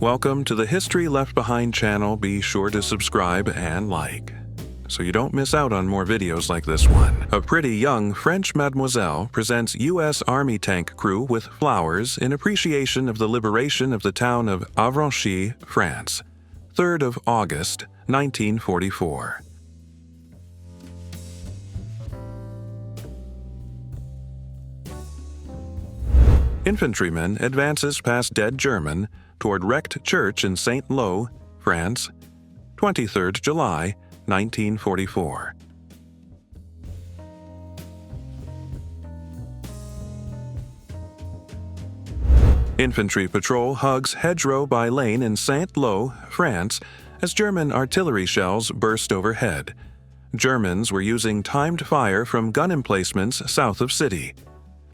Welcome to the History Left Behind channel. Be sure to subscribe and like, so you don't miss out on more videos like this one. A pretty young French mademoiselle presents U.S. Army tank crew with flowers in appreciation of the liberation of the town of Avranchy, France, 3rd of August, 1944. Infantryman advances past dead German toward wrecked church in Saint-Lô, France, 23rd July, 1944. Infantry patrol hugs hedgerow by lane in Saint-Lô, France, as German artillery shells burst overhead. Germans were using timed fire from gun emplacements south of city.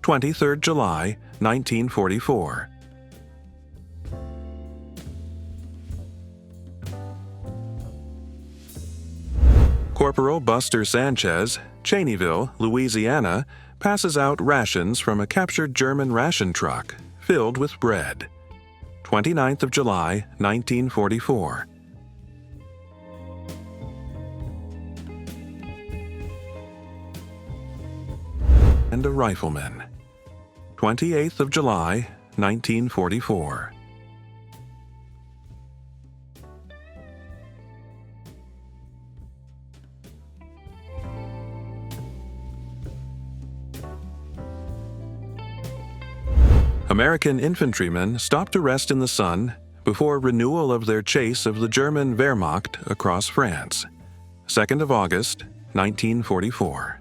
23rd July, 1944. Corporal Buster Sanchez, Cheneyville, Louisiana, passes out rations from a captured German ration truck filled with bread. 29th of July, 1944. And a rifleman. 28th of July, 1944. American infantrymen stopped to rest in the sun before renewal of their chase of the German Wehrmacht across France. 2nd of August, 1944.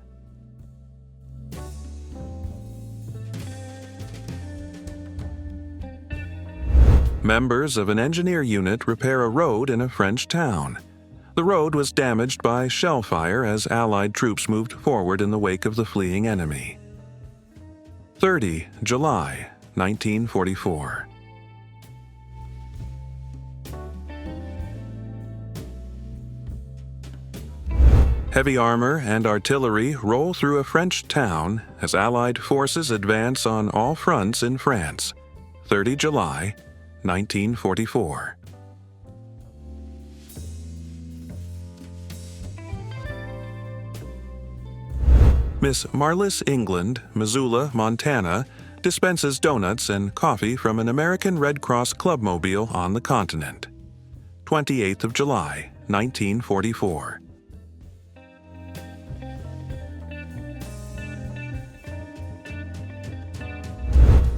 Members of an engineer unit repair a road in a French town. The road was damaged by shell fire as Allied troops moved forward in the wake of the fleeing enemy. 30 July, 1944. Heavy armor and artillery roll through a French town as Allied forces advance on all fronts in France. 30 July, 1944. Miss Marlis England, Missoula, Montana, dispenses donuts and coffee from an American Red Cross clubmobile on the continent. 28th of July, 1944.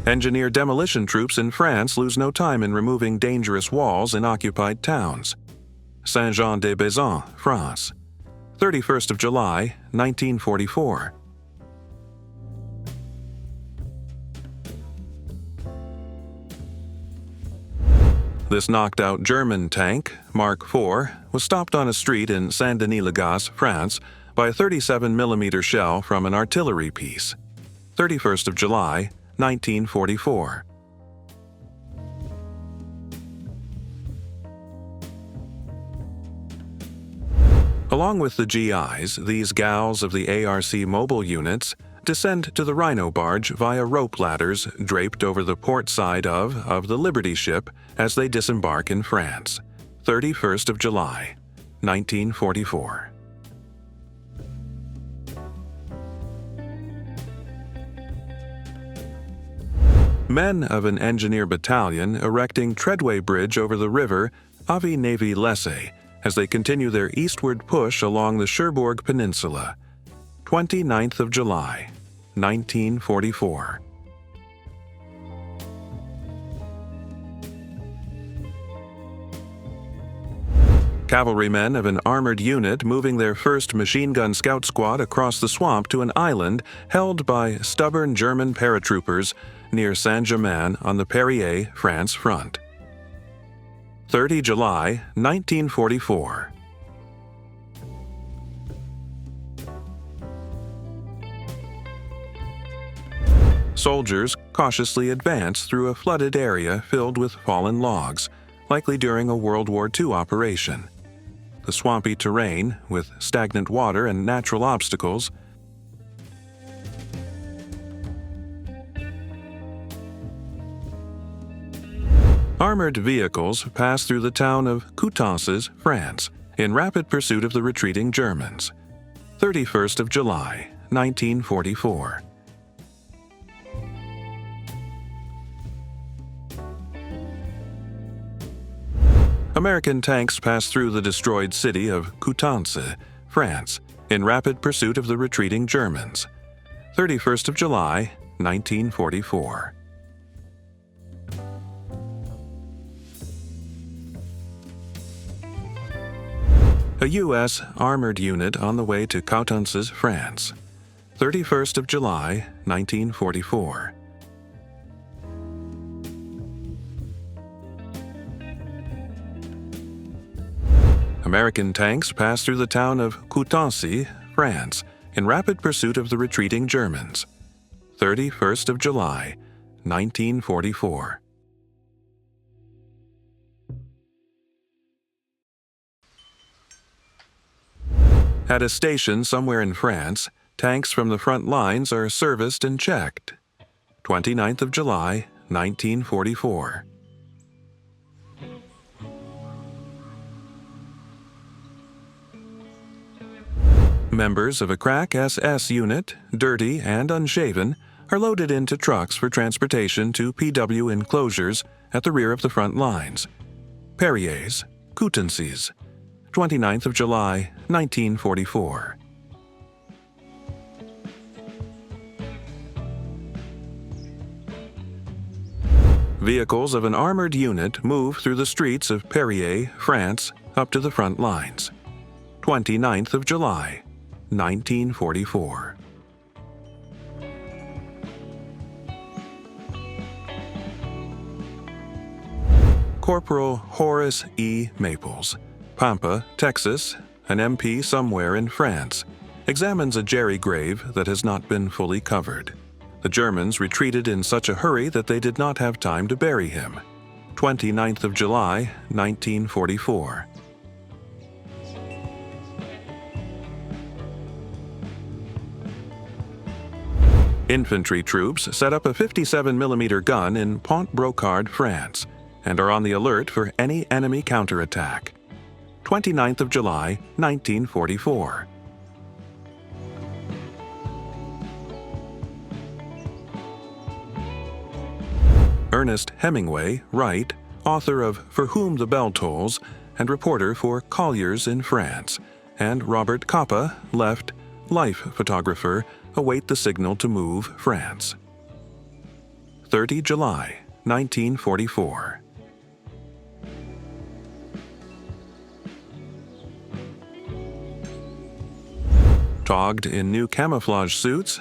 Engineer demolition troops in France lose no time in removing dangerous walls in occupied towns. Saint-Jean-de-Bezons, France, 31st of July, 1944. This knocked-out German tank, Mark IV, was stopped on a street in Saint-Denis-le-Gas, France, by a 37mm shell from an artillery piece. 31st of July, 1944. Along with the GIs, these gals of the ARC mobile units descend to the Rhino barge via rope ladders draped over the port side of the Liberty ship as they disembark in France. 31st of July, 1944. Men of an engineer battalion erecting treadway bridge over the river Avy-Navy-Lessay as they continue their eastward push along the Cherbourg Peninsula. 29th of July, 1944. Cavalrymen of an armored unit moving their first machine gun scout squad across the swamp to an island held by stubborn German paratroopers near Saint-Germain on the Perrier, France front. 30 July, 1944. Soldiers cautiously advance through a flooded area filled with fallen logs, likely during a World War II operation. The swampy terrain, with stagnant water and natural obstacles, Armored vehicles pass through the town of Coutances, France, in rapid pursuit of the retreating Germans. 31st of July, 1944. American tanks pass through the destroyed city of Coutances, France, in rapid pursuit of the retreating Germans. 31st of July, 1944. A U.S. armored unit on the way to Coutances, France. 31st of July, 1944. American tanks pass through the town of Coutances, France, in rapid pursuit of the retreating Germans. 31st of July, 1944. At a station somewhere in France, tanks from the front lines are serviced and checked. 29th of July, 1944. Members of a crack SS unit, dirty and unshaven, are loaded into trucks for transportation to PW enclosures at the rear of the front lines. Perriers, Coutances, 29th of July, 1944. Vehicles of an armored unit move through the streets of Perrier, France, up to the front lines. 29th of July, 1944. Corporal Horace E. Maples, Pampa, Texas, an MP somewhere in France, examines a jerry grave that has not been fully covered. The Germans retreated in such a hurry that they did not have time to bury him. 29th of July, 1944. Infantry troops set up a 57mm gun in Pont-Brocard, France, and are on the alert for any enemy counterattack. 29th of July, 1944. Ernest Hemingway, Wright, author of For Whom the Bell Tolls and reporter for Collier's in France, and Robert Capa, left, life photographer, await the signal to move, France. 30 July, 1944. Togged in new camouflage suits,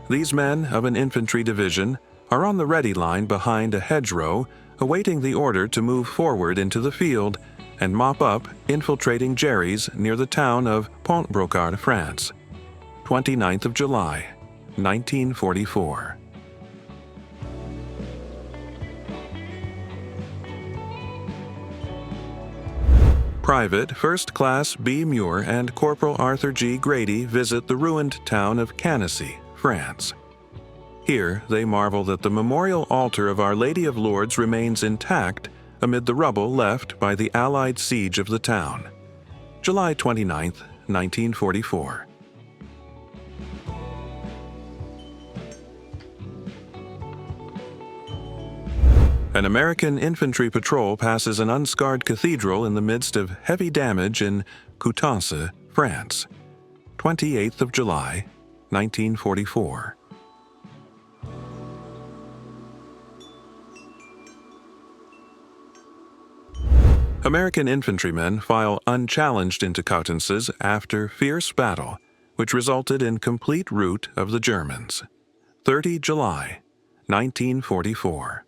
these men of an infantry division are on the ready line behind a hedgerow, awaiting the order to move forward into the field and mop up infiltrating Jerry's near the town of Pont-Brocard, France. 29th of July, 1944. Private First Class B. Muir and Corporal Arthur G. Grady visit the ruined town of Cannacy, France. Here they marvel that the memorial altar of Our Lady of Lourdes remains intact amid the rubble left by the Allied siege of the town. July 29, 1944. An American infantry patrol passes an unscarred cathedral in the midst of heavy damage in Coutances, France. 28th of July, 1944. American infantrymen file unchallenged into Coutances after fierce battle, which resulted in complete rout of the Germans. 30 July, 1944.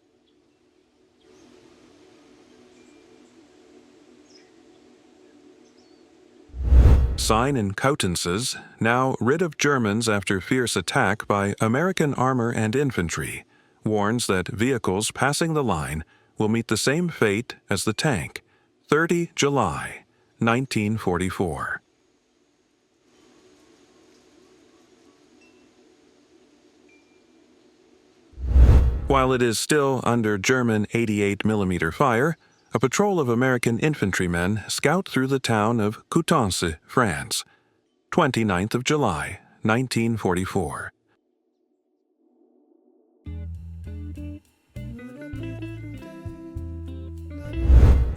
Sign in Coutances, now rid of Germans after fierce attack by American armor and infantry, warns that vehicles passing the line will meet the same fate as the tank. 30 July, 1944. While it is still under German 88mm fire, a patrol of American infantrymen scout through the town of Coutances, France. 29th of July, 1944.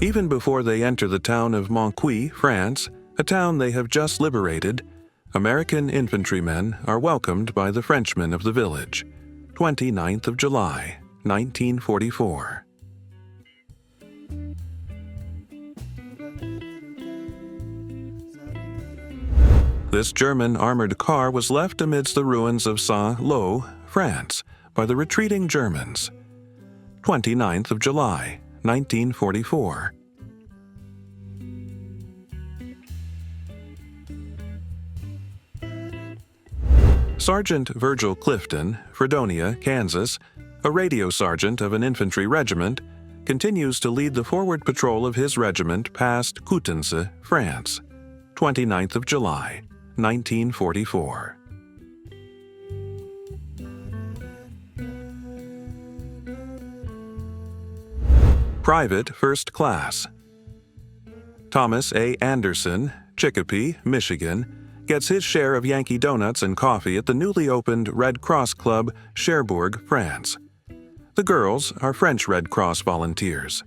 Even before they enter the town of Moncuy, France, a town they have just liberated, American infantrymen are welcomed by the Frenchmen of the village. 29th of July, 1944. This German armored car was left amidst the ruins of Saint-Lô, France, by the retreating Germans. 29th of July, 1944. Sergeant Virgil Clifton, Fredonia, Kansas, a radio sergeant of an infantry regiment, continues to lead the forward patrol of his regiment past Coutances, France. 29th of July, 1944. Private First Class. Thomas A. Anderson, Chicopee, Michigan, gets his share of Yankee donuts and coffee at the newly opened Red Cross Club, Cherbourg, France. The girls are French Red Cross volunteers.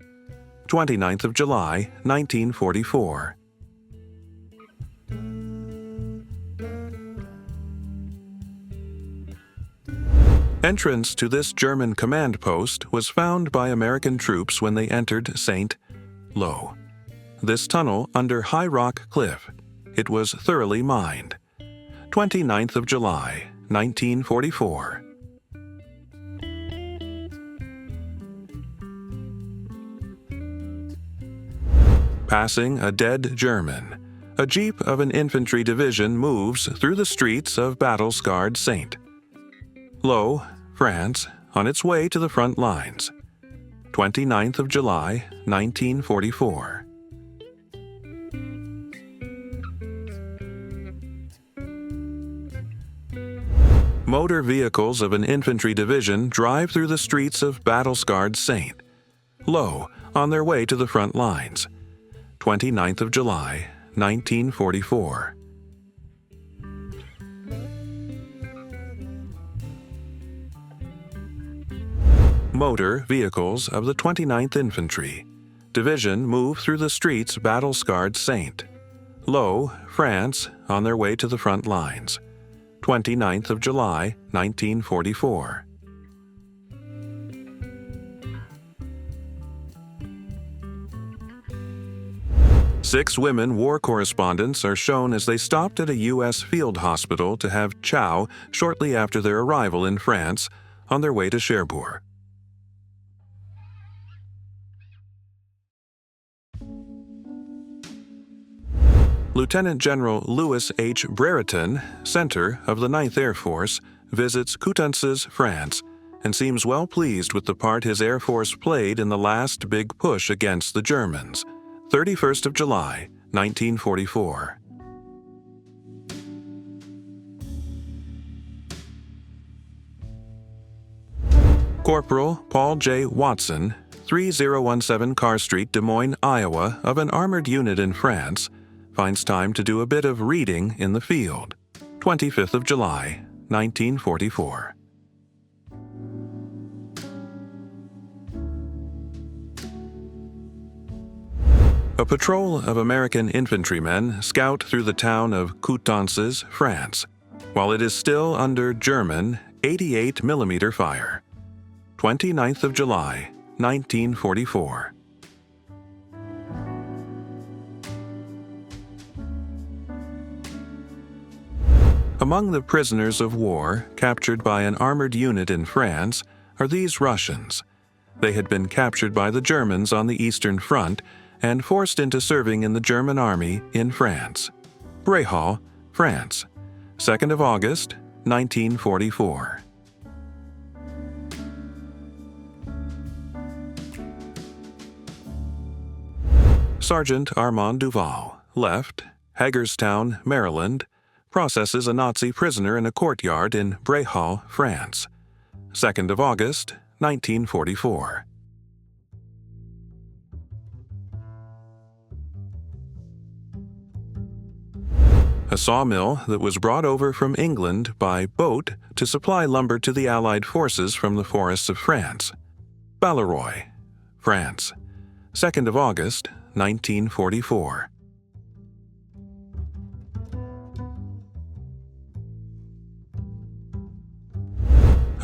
29th of July, 1944. Entrance to this German command post was found by American troops when they entered Saint-Lô. This tunnel under High Rock Cliff. It was thoroughly mined. 29th of July, 1944. Passing a dead German, a jeep of an infantry division moves through the streets of battle-scarred Saint-Lô, France, on its way to the front lines. 29th of July, 1944. Motor vehicles of an infantry division drive through the streets of battle-scarred Saint-Lô on their way to the front lines. 29th of July, 1944. Motor vehicles of the 29th Infantry Division move through the streets battle-scarred Saint-Lô, France, on their way to the front lines. 29th of July, 1944. Six women war correspondents are shown as they stopped at a U.S. field hospital to have chow shortly after their arrival in France on their way to Cherbourg. Lieutenant General Louis H. Brereton, center of the 9th Air Force, visits Coutances, France, and seems well pleased with the part his Air Force played in the last big push against the Germans. 31st of July, 1944. Corporal Paul J. Watson, 3017 Carr Street, Des Moines, Iowa, of an armored unit in France, finds time to do a bit of reading in the field. 25th of July, 1944. A patrol of American infantrymen scout through the town of Coutances, France, while it is still under German 88mm fire. 29th of July, 1944. Among the prisoners of war captured by an armored unit in France are these Russians. They had been captured by the Germans on the Eastern Front and forced into serving in the German army in France. Bréhal, France, 2nd of August, 1944. Sergeant Armand Duval, left, Hagerstown, Maryland, processes a Nazi prisoner in a courtyard in Bréhal, France. 2nd of August, 1944. A sawmill that was brought over from England by boat to supply lumber to the Allied forces from the forests of France. Balleroy, France, 2nd of August, 1944.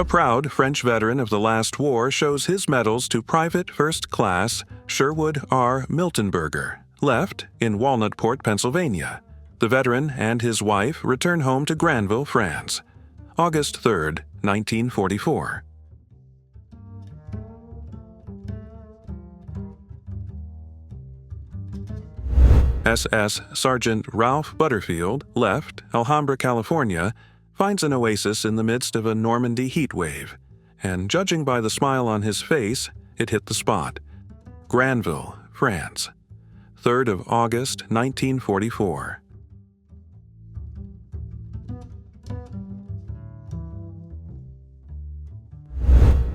A proud French veteran of the last war shows his medals to Private First Class Sherwood R. Miltonberger, left in Walnutport, Pennsylvania. The veteran and his wife return home to Granville, France, August 3, 1944. SS Sergeant Ralph Butterfield, left, Alhambra, California, finds an oasis in the midst of a Normandy heat wave, and judging by the smile on his face, it hit the spot. Granville, France, 3rd of August, 1944.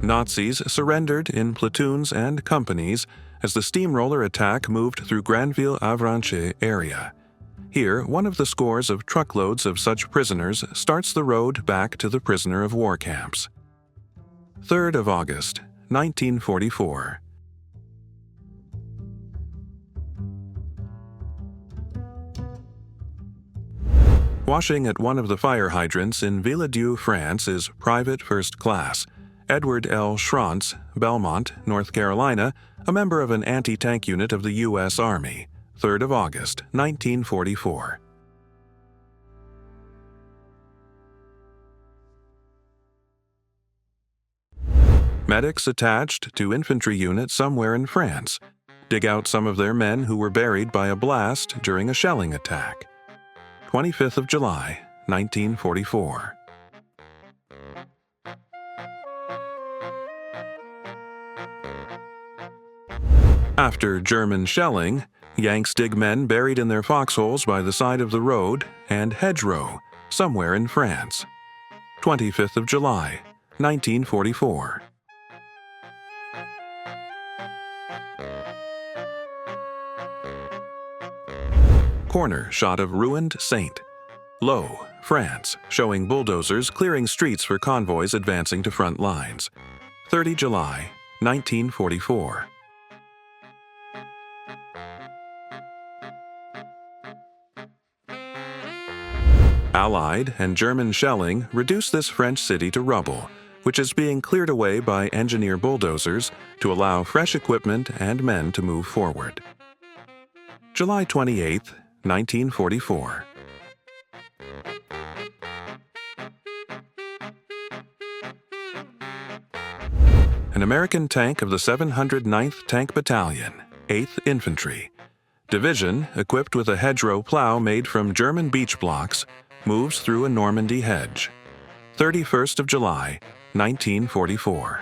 Nazis surrendered in platoons and companies as the steamroller attack moved through Granville-Avranches area. Here, one of the scores of truckloads of such prisoners starts the road back to the prisoner of war camps. 3rd of August, 1944. Washing at one of the fire hydrants in Villedieu, France is Private First Class Edward L. Schrantz, Belmont, North Carolina, a member of an anti-tank unit of the U.S. Army, 3rd of August, 1944. Medics attached to infantry units somewhere in France dig out some of their men who were buried by a blast during a shelling attack. 25th of July, 1944. After German shelling, Yanks dig men buried in their foxholes by the side of the road and hedgerow, somewhere in France. 25th of July, 1944. Corner shot of ruined Saint. Low, France, showing bulldozers clearing streets for convoys advancing to front lines. 30 July, 1944. Allied and German shelling reduced this French city to rubble, which is being cleared away by engineer bulldozers to allow fresh equipment and men to move forward. July 28, 1944. An American tank of the 709th Tank Battalion, 8th Infantry, Division, equipped with a hedgerow plow made from German beech blocks, moves through a Normandy hedge. 31st of July, 1944.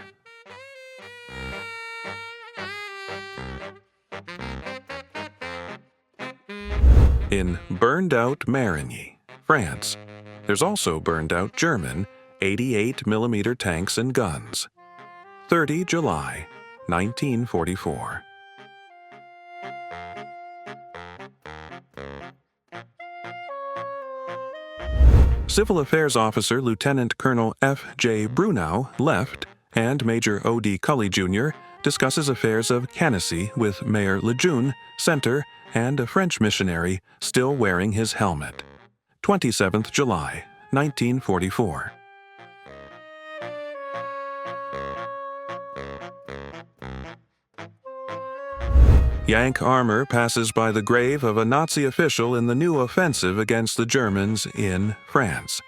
In burned-out Marigny, France, there's also burned-out German 88mm tanks and guns. 30 July, 1944. Civil Affairs Officer Lieutenant Colonel F.J. Brunau, left, and Major O.D. Cully, Jr. discusses affairs of Cannacy with Mayor Lejeune, center, and a French missionary still wearing his helmet. 27th July, 1944. Yank armor passes by the grave of a Nazi official in the new offensive against the Germans in France.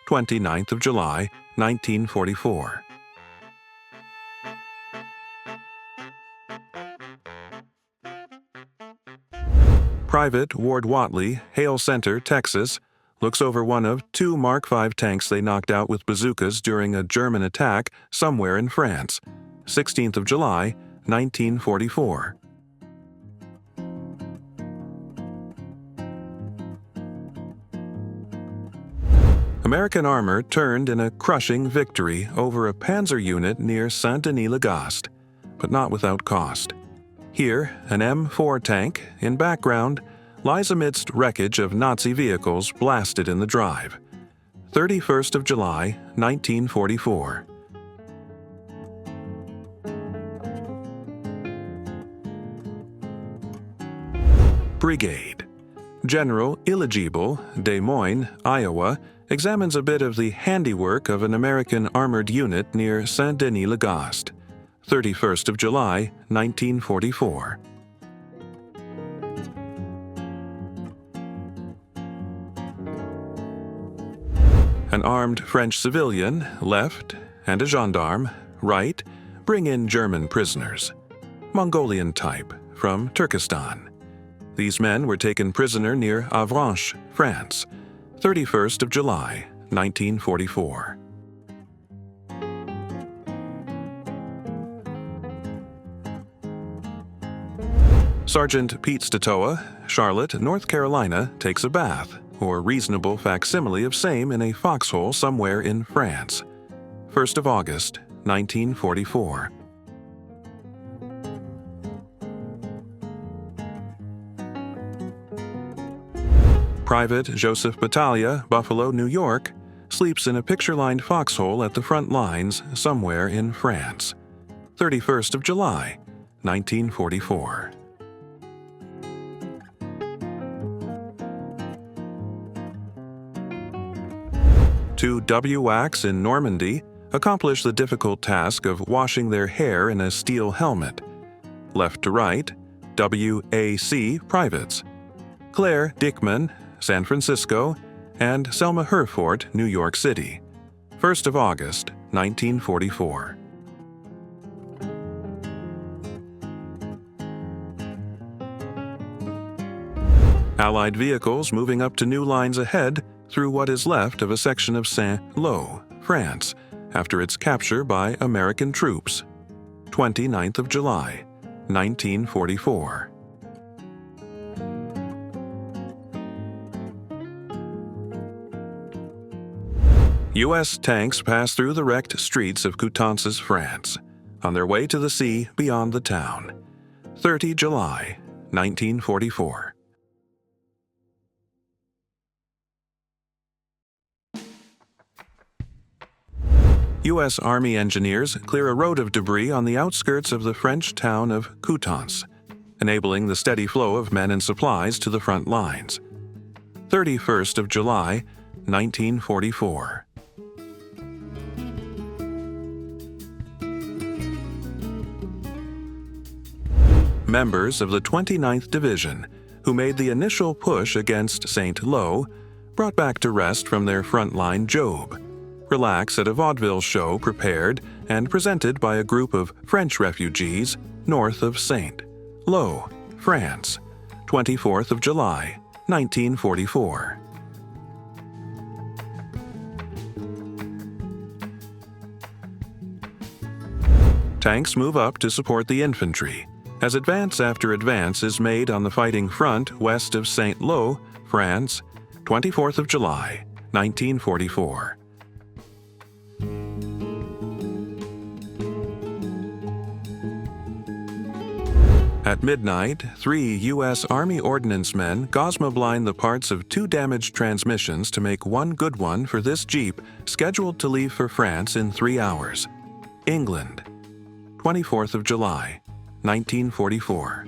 29th of July, 1944. Private Ward Watley, Hale Center, Texas, looks over one of 2 Mark V tanks they knocked out with bazookas during a German attack somewhere in France. 16th of July, 1944. American armor turned in a crushing victory over a panzer unit near Saint-Denis-le-Gast, but not without cost. Here, an M4 tank, in background, lies amidst wreckage of Nazi vehicles blasted in the drive. 31st of July, 1944. Brigade. General Illegible, Des Moines, Iowa, examines a bit of the handiwork of an American armored unit near Saint-Denis-le-Gast. 31st of July, 1944. An armed French civilian, left, and a gendarme, right, bring in German prisoners. Mongolian type, from Turkestan. These men were taken prisoner near Avranches, France, 31st of July, 1944. Sergeant Pete Statoa, Charlotte, North Carolina, takes a bath, or reasonable facsimile of same in a foxhole somewhere in France. 1st of August, 1944. Private Joseph Battaglia, Buffalo, New York, sleeps in a picture-lined foxhole at the front lines somewhere in France. 31st of July, 1944. Two WACs in Normandy accomplish the difficult task of washing their hair in a steel helmet. Left to right, WAC privates. Claire Dickman, San Francisco, and Selma Herford, New York City. 1st of August, 1944. Allied vehicles moving up to new lines ahead through what is left of a section of Saint-Lô, France, after its capture by American troops. 29th of July, 1944. U.S. tanks pass through the wrecked streets of Coutances, France, on their way to the sea beyond the town. 30 July, 1944. U.S. Army engineers clear a road of debris on the outskirts of the French town of Coutances, enabling the steady flow of men and supplies to the front lines. 31st of July, 1944. Members of the 29th Division, who made the initial push against Saint-Lô, brought back to rest from their frontline job, relax at a vaudeville show prepared and presented by a group of French refugees north of Saint-Lô, France, 24th of July, 1944. Tanks move up to support the infantry, as advance after advance is made on the fighting front west of Saint-Lô, France, 24th of July, 1944. At midnight, 3 U.S. Army Ordnance men gosma-blind the parts of 2 damaged transmissions to make one good one for this Jeep scheduled to leave for France in 3 hours. England, 24th of July, 1944.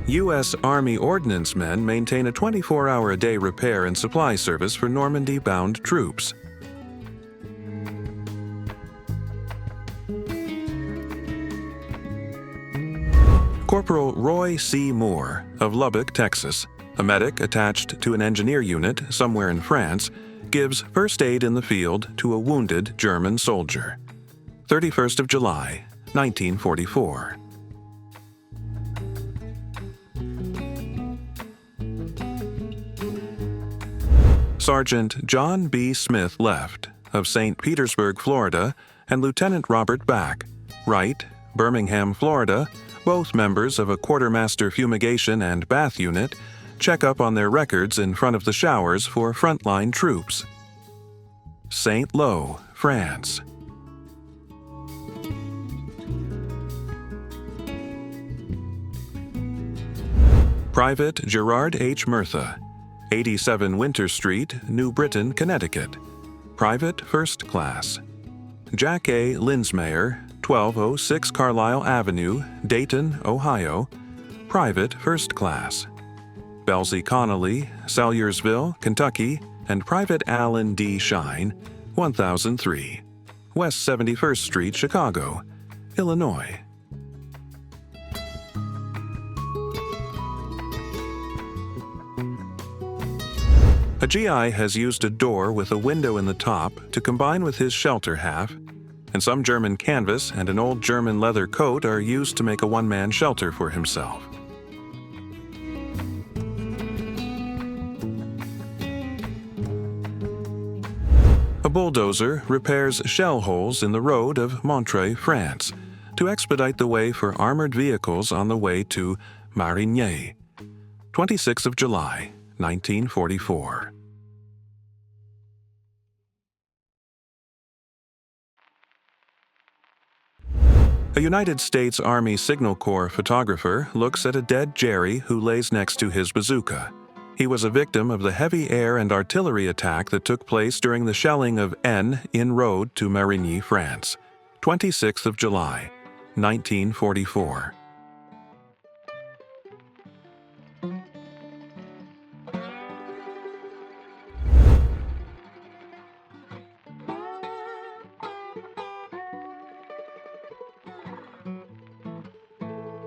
U.S. Army Ordnance men maintain a 24-hour-a-day repair and supply service for Normandy-bound troops. Corporal Roy C. Moore of Lubbock, Texas, a medic attached to an engineer unit somewhere in France, gives first aid in the field to a wounded German soldier. 31st of July, 1944. Sergeant John B. Smith Left of St. Petersburg, Florida, and Lieutenant Robert Back, Wright, Birmingham, Florida, Both members of a quartermaster fumigation and bath unit check up on their records in front of the showers for frontline troops. Saint Lo, France. Private Gerard H. Murtha, 87 Winter Street, New Britain, Connecticut. Private First Class. Jack A. Linsmeyer, 1206 Carlisle Avenue, Dayton, Ohio. Private First Class. Belzy Connolly, Salyersville, Kentucky, and Private Alan D. Shine, 1003 West 71st Street, Chicago, Illinois. A GI has used a door with a window in the top to combine with his shelter half, and some German canvas and an old German leather coat are used to make a one-man shelter for himself. A bulldozer repairs shell holes in the road of Montreuil, France, to expedite the way for armored vehicles on the way to Marigny. 26th of July, 1944. A United States Army Signal Corps photographer looks at a dead Jerry who lays next to his bazooka. He was a victim of the heavy air and artillery attack that took place during the shelling of N en road to Marigny, France. 26th of July, 1944.